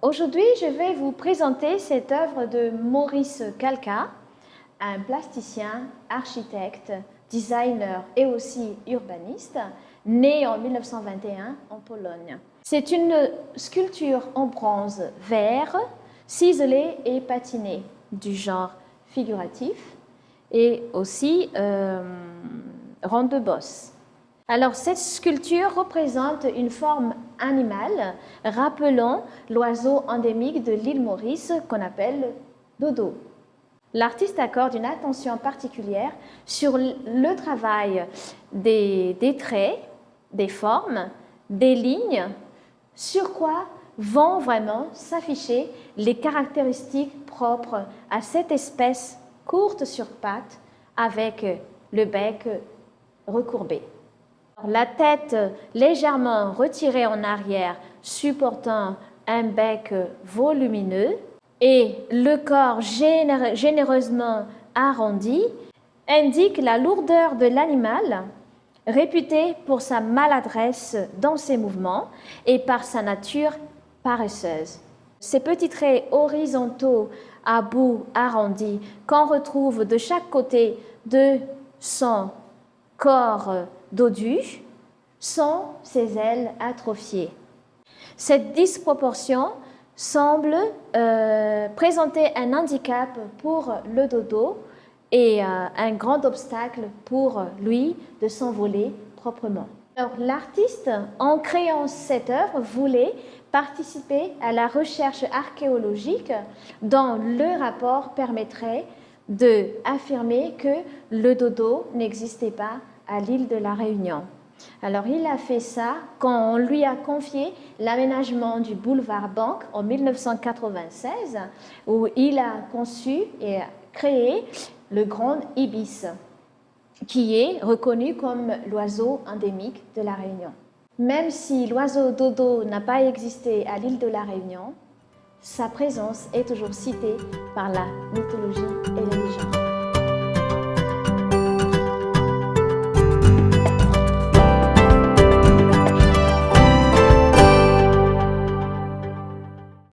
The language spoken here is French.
Aujourd'hui, je vais vous présenter cette œuvre de Maurice Kalka, un plasticien, architecte, designer et aussi urbaniste, né en 1921 en Pologne. C'est une sculpture en bronze vert, ciselée et patinée, du genre figuratif et aussi ronde-bosse. Alors, cette sculpture représente une forme animale rappelant l'oiseau endémique de l'île Maurice qu'on appelle dodo. L'artiste accorde une attention particulière sur le travail des traits, des formes, des lignes, sur quoi vont vraiment s'afficher les caractéristiques propres à cette espèce courte sur pattes avec le bec recourbé. La tête légèrement retirée en arrière, supportant un bec volumineux, et le corps généreusement arrondi indique la lourdeur de l'animal, réputé pour sa maladresse dans ses mouvements et par sa nature paresseuse. Ces petits traits horizontaux à bout arrondi qu'on retrouve de chaque côté de son corps dodu sont ses ailes atrophiées. Cette disproportion semble présenter un handicap pour le dodo et un grand obstacle pour lui de s'envoler proprement. Alors, l'artiste, en créant cette œuvre, voulait participer à la recherche archéologique dont le rapport permettrait d'affirmer que le dodo n'existait pas à l'île de la Réunion. Alors, il a fait ça quand on lui a confié l'aménagement du boulevard Banque en 1996, où il a conçu et créé le grand ibis, qui est reconnu comme l'oiseau endémique de la Réunion. Même si l'oiseau dodo n'a pas existé à l'île de la Réunion, sa présence est toujours citée par la mythologie et les légendes.